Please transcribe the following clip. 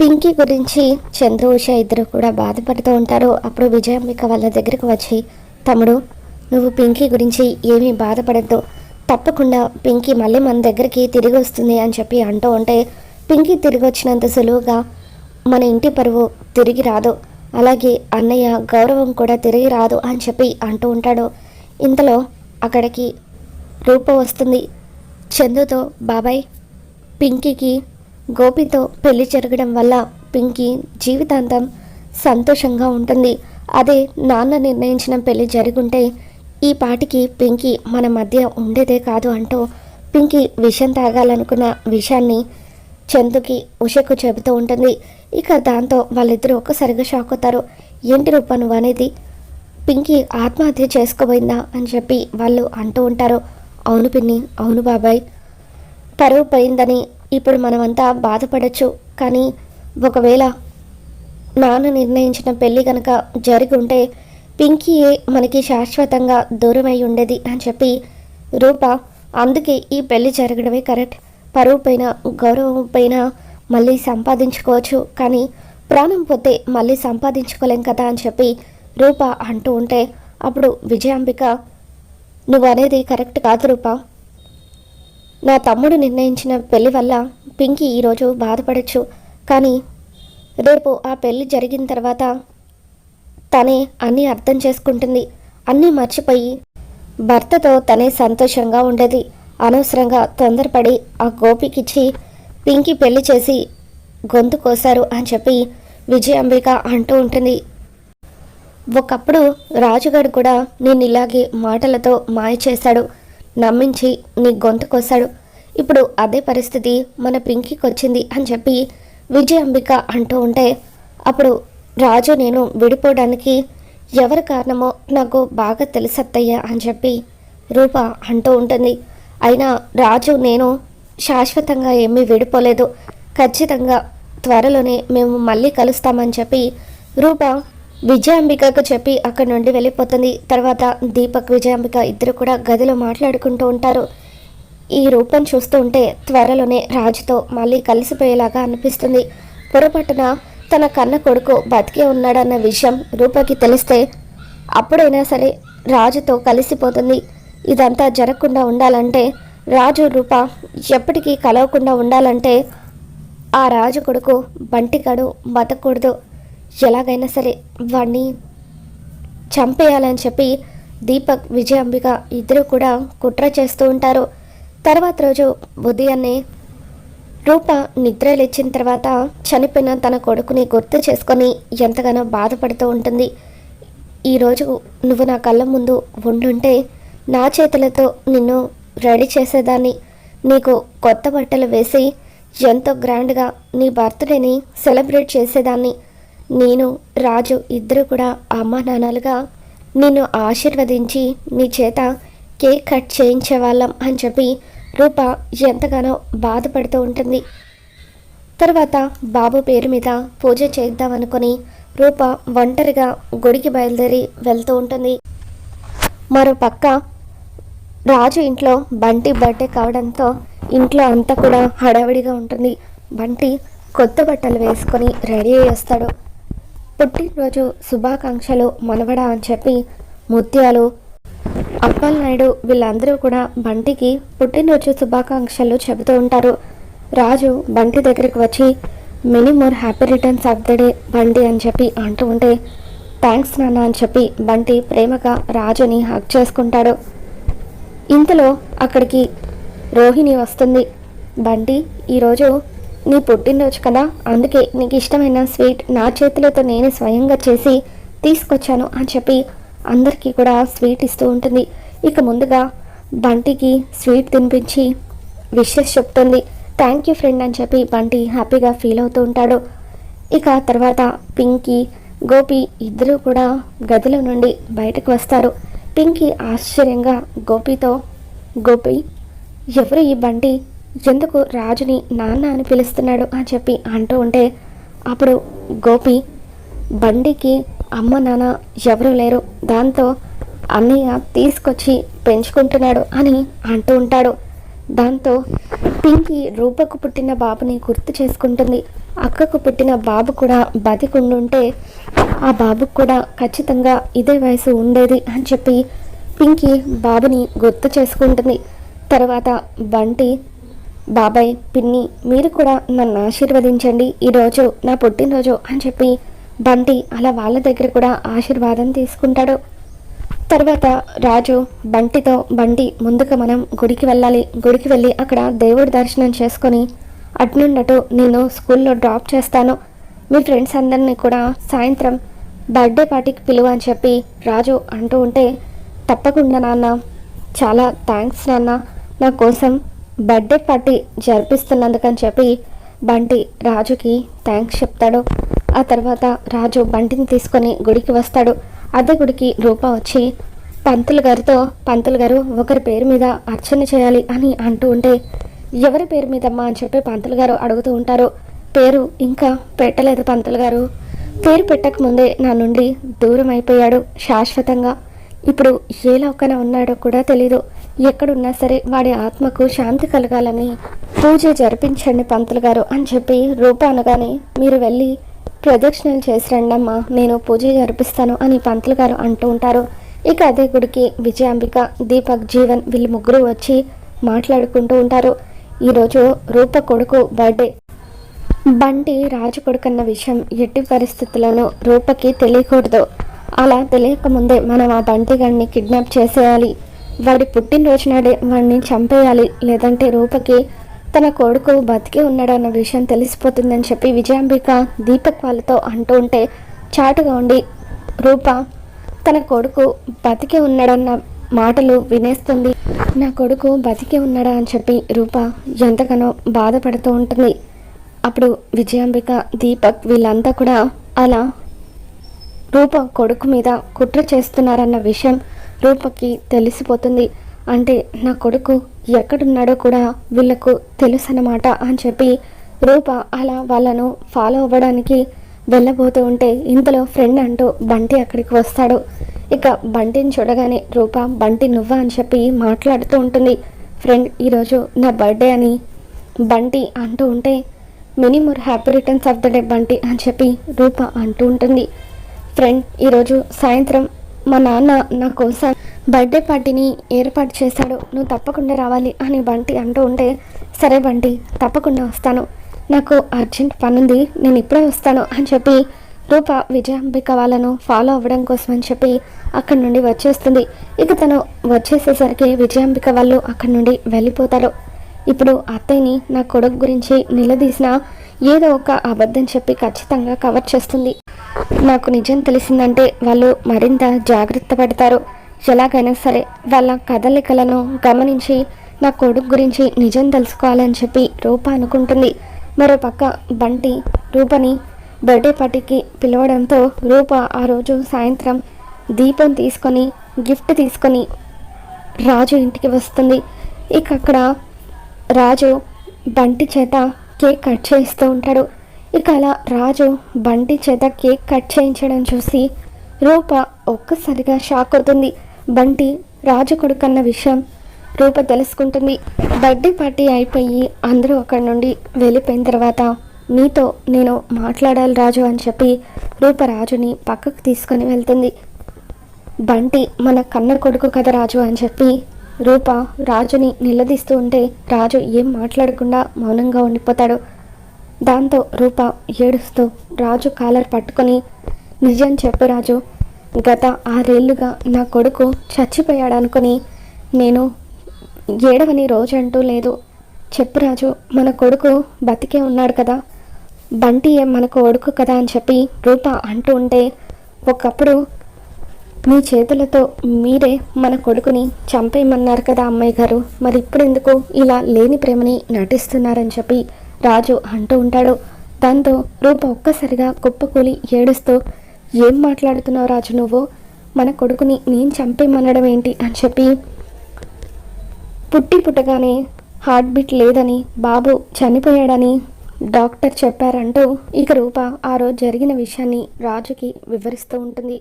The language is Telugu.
పింకీ గురించి చంద్రు ఉష ఇద్దరు కూడా బాధపడుతూ ఉంటారు. అప్పుడు విజయాంబిక వాళ్ళ దగ్గరకు వచ్చి, తమ్ముడు నువ్వు పింకీ గురించి ఏమీ బాధపడద్దు, తప్పకుండా పింకీ మళ్ళీ మన దగ్గరికి తిరిగి వస్తుంది అని చెప్పి అంటూ ఉంటే, పింకీ తిరిగి వచ్చినంత సులువుగా మన ఇంటి పరువు తిరిగి రాదు, అలాగే అన్నయ్య గౌరవం కూడా తిరిగి రాదు అని చెప్పి అంటూ ఉంటాడు. ఇంతలో అక్కడికి రూప వస్తుంది. చందుతో, బాబాయ్ పింకీకి గోపితో పెళ్లి జరగడం వల్ల పింకీ జీవితాంతం సంతోషంగా ఉంటుంది. అదే నాన్న నిర్ణయించిన పెళ్లి జరుగుంటే ఈ పాటికి పింకీ మన మధ్య ఉండేదే కాదు అంటూ పింకీ విషం తాగాలనుకున్న విషయాన్ని చందుకి ఉషకు చెబుతూ ఉంటుంది. ఇక దాంతో వాళ్ళిద్దరూ ఒక్కసారిగా షాక్ అవుతారు. ఏంటి రూప నువ్వు అనేది, పింకీ ఆత్మహత్య చేసుకోబోయిందా అని చెప్పి వాళ్ళు అంటూ ఉంటారు. అవును పిన్ని, అవును బాబాయ్, పరువు పోయిందని ఇప్పుడు మనమంతా బాధపడచ్చు, కానీ ఒకవేళ నాన్న నిర్ణయించిన పెళ్ళి కనుక జరిగి ఉంటే పింకీయే మనకి శాశ్వతంగా దూరమై ఉండేది అని చెప్పి రూప, అందుకే ఈ పెళ్ళి జరగడమే కరెక్ట్, పరువు పైన గౌరవం పైన మళ్ళీ సంపాదించుకోవచ్చు, కానీ ప్రాణం పోతే మళ్ళీ సంపాదించుకోలేం కదా అని చెప్పి రూప అంటూ ఉంటే, అప్పుడు విజయాంబిక, నువ్వు అనేది కరెక్ట్ కాదు రూప, నా తమ్ముడు నిర్ణయించిన పెళ్లి వల్ల పింకీ ఈరోజు బాధపడచ్చు, కానీ రేపు ఆ పెళ్లి జరిగిన తర్వాత తనే అన్నీ అర్థం చేసుకుంటుంది, అన్నీ మర్చిపోయి భర్తతో తనే సంతోషంగా ఉండేది, అనవసరంగా తొందరపడి ఆ గోపికిచ్చి పింకీ పెళ్లి చేసి గొంతు కోసారు అని చెప్పి విజయాంబిక అంటూ ఉంటుంది. ఒకప్పుడు రాజుగారు కూడా నేను ఇలాగే మాటలతో మాయ చేశాడు, నమ్మించి నీ గొంతు కోసాడు, ఇప్పుడు అదే పరిస్థితి మన పింకీకి వచ్చింది అని చెప్పి విజయాంబిక అంటూ ఉంటే, అప్పుడు రాజు నేను విడిపోవడానికి ఎవరి కారణమో నాకు బాగా తెలుసత్తయ్యా అని చెప్పి రూప అంటూ ఉంటుంది. అయినా రాజు నేను శాశ్వతంగా ఏమీ విడిపోలేదు, ఖచ్చితంగా త్వరలోనే మేము మళ్ళీ కలుస్తామని చెప్పి రూప విజయాంబికకు చెప్పి అక్కడి నుండి వెళ్ళిపోతుంది. తర్వాత దీపక్ విజయాంబిక ఇద్దరు కూడా గదిలో మాట్లాడుకుంటూ ఉంటారు. ఈ రూపం చూస్తూ ఉంటే త్వరలోనే రాజుతో మళ్ళీ కలిసిపోయేలాగా అనిపిస్తుంది. పొరపాటున తన కన్న కొడుకు బతికే ఉన్నాడన్న విషయం రూపకి తెలిస్తే అప్పుడైనా సరే రాజుతో కలిసిపోతుంది. ఇదంతా జరగకుండా ఉండాలంటే, రాజు రూప ఎప్పటికీ కలవకుండా ఉండాలంటే ఆ రాజు కొడుకు బంటిగాడు బతకూడదు, ఎలాగైనా సరే వాడిని చంపేయాలని చెప్పి దీపక్ విజయాంబిక ఇద్దరు కూడా కుట్ర చేస్తూ ఉంటారు. తర్వాత రోజు ఉదయాన్నే రూప నిద్ర లేచిన తర్వాత చనిపోయిన తన కొడుకుని గుర్తు చేసుకొని ఎంతగానో బాధపడుతూ ఉంటుంది. ఈరోజు నువ్వు నా కళ్ళ ముందు ఉండుంటే నా చేతులతో నిన్ను రెడీ చేసేదాన్ని, నీకు కొత్త బట్టలు వేసి ఎంతో గ్రాండ్గా నీ బర్త్డేని సెలబ్రేట్ చేసేదాన్ని, నేను రాజు ఇద్దరు కూడా అమ్మ నాన్నలుగా నిన్ను ఆశీర్వదించి నీ చేత కేక్ కట్ చేయించేవాళ్ళం అని చెప్పి రూప ఎంతగానో బాధపడుతూ ఉంటుంది. తర్వాత బాబు పేరు మీద పూజ చేద్దామనుకొని రూప ఒంటరిగా గుడికి బయలుదేరి వెళ్తూ ఉంటుంది. మరో పక్క రాజు ఇంట్లో బంటి బర్త్డే కావడంతో ఇంట్లో అంతా కూడా హడావిడిగా ఉంటుంది. బంటి కొత్త బట్టలు వేసుకొని రెడీ అయ్యి వస్తాడు. పుట్టినరోజు శుభాకాంక్షలు మనవడా అని చెప్పి ముత్యాలు, అప్పలనాయుడు వీళ్ళందరూ కూడా బంటికి పుట్టినరోజు శుభాకాంక్షలు చెబుతూ ఉంటారు. రాజు బంటి దగ్గరికి వచ్చి many more happy returns of the day Bunty అని చెప్పి అంటూ ఉంటే, థ్యాంక్స్ నాన్న అని చెప్పి బంటి ప్రేమగా రాజుని హగ్ చేసుకుంటాడు. ఇంతలో అక్కడికి రోహిణి వస్తుంది. బంటి, ఈరోజు నీ పుట్టినరోజు కదా, అందుకే నీకు ఇష్టమైన స్వీట్ నా చేతులతో నేనే స్వయంగా చేసి తీసుకొచ్చాను అని చెప్పి అందరికీ కూడా స్వీట్ ఇస్తూ ఉంటుంది. ఇక ముందుగా బంటికి స్వీట్ తినిపించి విషెస్ చెప్తుంది. థ్యాంక్ యూ ఫ్రెండ్ అని చెప్పి బంటి హ్యాపీగా ఫీల్ అవుతూ ఉంటాడు. ఇక తర్వాత పింకీ, గోపి ఇద్దరూ కూడా గదిలో నుండి బయటకు వస్తారు. పింకీ ఆశ్చర్యంగా గోపితో, గోపి ఎవరు ఈ బంటి, ఎందుకు రాజుని నాన్న అని పిలుస్తున్నాడు అని చెప్పి అంటూ ఉంటే, అప్పుడు గోపి, బండికి అమ్మ నాన్న ఎవరూ లేరు, దాంతో అన్నయ్య తీసుకొచ్చి పెంచుకుంటున్నాడు అని అంటూ ఉంటాడు. దాంతో పింకీ రూపకు పుట్టిన బాబుని గుర్తు చేసుకుంటుంది. అక్కకు పుట్టిన బాబు కూడా బతికుండుంటే ఆ బాబుకు కూడా ఖచ్చితంగా ఇదే వయసు ఉండేది అని చెప్పి పింకీ బాబుని గుర్తు చేసుకుంటుంది. తర్వాత బంటి, బాబాయ్, పిన్ని మీరు కూడా నన్ను ఆశీర్వదించండి, ఈరోజు నా పుట్టినరోజు అని చెప్పి బంటి అలా వాళ్ళ దగ్గర కూడా ఆశీర్వాదం తీసుకుంటాడు. తర్వాత రాజు బంటితో, బంటి ముందుగా మనం గుడికి వెళ్ళాలి, గుడికి వెళ్ళి అక్కడ దేవుడి దర్శనం చేసుకొని అటునుండటు నేను స్కూల్లో డ్రాప్ చేస్తాను, మీ ఫ్రెండ్స్ అందరినీ కూడా సాయంత్రం బర్త్డే పార్టీకి పిలువ అని చెప్పి రాజు అంటూ ఉంటే, తప్పకుండా నాన్న, చాలా థ్యాంక్స్ నాన్న, నా కోసం బర్త్డే పార్టీ జరిపిస్తున్నందుకని చెప్పి బంటి రాజుకి థ్యాంక్స్ చెప్తాడు. ఆ తర్వాత రాజు బంటిని తీసుకొని గుడికి వస్తాడు. అదే గుడికి రూప వచ్చి పంతులు గారితో, పంతులు గారు ఒకరి పేరు మీద అర్చన చేయాలి అని అంటూ ఉంటే, ఎవరి పేరు మీదమ్మా అని చెప్పి పంతులు గారు అడుగుతూ ఉంటారు. పేరు ఇంకా పెట్టలేదు పంతులు గారు, పేరు పెట్టకముందే నా నుండి దూరం అయిపోయాడు శాశ్వతంగా, ఇప్పుడు ఏ లోకన ఉన్నాడో కూడా తెలీదు, ఎక్కడున్నా సరే వాడి ఆత్మకు శాంతి కలగాలని పూజ జరిపించండి పంతులు గారు అని చెప్పి రూప అనగానే, మీరు వెళ్ళి ప్రదక్షిణలు చేసి రండమ్మా, నేను పూజ జరిపిస్తాను అని పంతులు గారు అంటూ ఉంటారు. ఇక అదే గుడికి విజయాంబిక, దీపక్, జీవన్ వీళ్ళు ముగ్గురు వచ్చి మాట్లాడుకుంటూ ఉంటారు. ఈరోజు రూప కొడుకు బర్త్డే, బంటి రాజు కొడుకన్న విషయం ఎట్టి పరిస్థితుల్లోనూ రూపకి తెలియకూడదు, అలా తెలియకముందే మనం ఆ బంటి గారిని కిడ్నాప్ చేసేయాలి, వాడి పుట్టినరోజు నాడే వాడిని చంపేయాలి, లేదంటే రూపకి తన కొడుకు బతికి ఉన్నాడన్న విషయం తెలిసిపోతుందని చెప్పి విజయాంబిక దీపక్ వాళ్ళతో అంటూ ఉంటే, చాటుగా ఉండి రూప తన కొడుకు బతికి ఉన్నాడన్న మాటలు వినేస్తుంది. నా కొడుకు బతికి ఉన్నాడా అని చెప్పి రూప ఎంతగానో బాధపడుతూ ఉంటుంది. అప్పుడు విజయాంబిక, దీపక్ వీళ్ళంతా కూడా అలా రూప కొడుకు మీద కుట్ర చేస్తున్నారన్న విషయం రూపకి తెలిసిపోతుంది. అంటే నా కొడుకు ఎక్కడున్నాడో కూడా వీళ్ళకు తెలుసు అన్నమాట అని చెప్పి రూప అలా వాళ్ళను ఫాలో అవ్వడానికి వెళ్ళబోతూ ఉంటే, ఇంతలో ఫ్రెండ్ అంటూ బంటి అక్కడికి వస్తాడు. ఇక బంటిని చూడగానే రూప, బంటి నువ్వా అని చెప్పి మాట్లాడుతూ ఉంటుంది. ఫ్రెండ్, ఈరోజు నా బర్త్డే అని బంటి అంటూ ఉంటే, many more happy returns of the day Bunty అని చెప్పి రూప అంటూ ఉంటుంది. ఫ్రెండ్, ఈరోజు సాయంత్రం మా నాన్న నా కోసం బర్త్డే పార్టీని ఏర్పాటు చేశాడు, నువ్వు తప్పకుండా రావాలి అని బంటి అంటూ ఉంటే, సరే బంటి, తప్పకుండా వస్తాను, నాకు అర్జెంట్ పనుంది, నేను ఇప్పుడే వస్తాను అని చెప్పి రూప విజయాంబిక వాళ్ళను ఫాలో అవ్వడం కోసం అని చెప్పి అక్కడి నుండి వచ్చేస్తుంది. ఇక తను వచ్చేసేసరికి విజయాంబిక వాళ్ళు అక్కడి నుండి వెళ్ళిపోతారు. ఇప్పుడు అత్తయ్యని నా కొడుకు గురించి నిలదీసిన ఏదో ఒక అబద్ధం చెప్పి ఖచ్చితంగా కవర్ చేస్తుంది. నాకు నిజం తెలిసిందంటే వాళ్ళు మరింత జాగ్రత్త పడతారు, ఎలాగైనా సరే వాళ్ళ కదలికలను గమనించి నా కొడుకు గురించి నిజం తెలుసుకోవాలని చెప్పి రూప అనుకుంటుంది. మరోపక్క బంటి రూపని బర్త్డే పార్టీకి పిలవడంతో రూప ఆ రోజు సాయంత్రం దీపం తీసుకొని, గిఫ్ట్ తీసుకొని రాజు ఇంటికి వస్తుంది. ఇక అక్కడ రాజు బంటి చేత కేక్ కట్ చేస్తూ ఉంటాడు. ఇక అలా రాజు బంటి చేత కేక్ కట్ చేయించడం చూసి రూప ఒక్కసారిగా షాక్ అవుతుంది. బంటి రాజు కొడుకన్న విషయం రూప తెలుసుకుంటుంది. బర్త్డే పార్టీ అయిపోయి అందరూ అక్కడి నుండి వెళ్ళిపోయిన తర్వాత, నీతో నేను మాట్లాడాలి రాజు అని చెప్పి రూప రాజుని పక్కకు తీసుకొని వెళ్తుంది. బంటి మన కన్న కొడుకు కదా రాజు అని చెప్పి రూప రాజుని నిలదీస్తూ ఉంటే రాజు ఏం మాట్లాడకుండా మౌనంగా ఉండిపోతాడు. దాంతో రూప ఏడుస్తూ రాజు కాలర్ పట్టుకొని, నిజం చెప్పు రాజు, గత 6 ఏళ్ళుగా నా కొడుకు చచ్చిపోయాడు అనుకుని నేను ఏడవని రోజు అంటూ లేదు, చెప్పు రాజు, మన కొడుకు బతికే ఉన్నాడు కదా, బంటి మన కొడుకు కదా అని చెప్పి రూప అంటూ ఉంటే, ఒకప్పుడు మీ చేతులతో మీరే మన కొడుకుని చంపేయమన్నారు కదా అమ్మాయి గారు, మరి ఇప్పుడు ఎందుకు ఇలా లేని ప్రేమని నటిస్తున్నారని చెప్పి రాజు అంటూ ఉంటాడు. దాంతో రూప ఒక్కసారిగా కుప్పకూలి ఏడుస్తూ, ఏం మాట్లాడుతున్నావు రాజు నువ్వు, మన కొడుకుని నేను చంపేయమనడం ఏంటి అని చెప్పి, పుట్టగానే హార్ట్ బీట్ లేదని, బాబు చనిపోయాడని డాక్టర్ చెప్పారంటూ ఇక రూప ఆ రోజు జరిగిన విషయాన్ని రాజుకి వివరిస్తూ ఉంటుంది.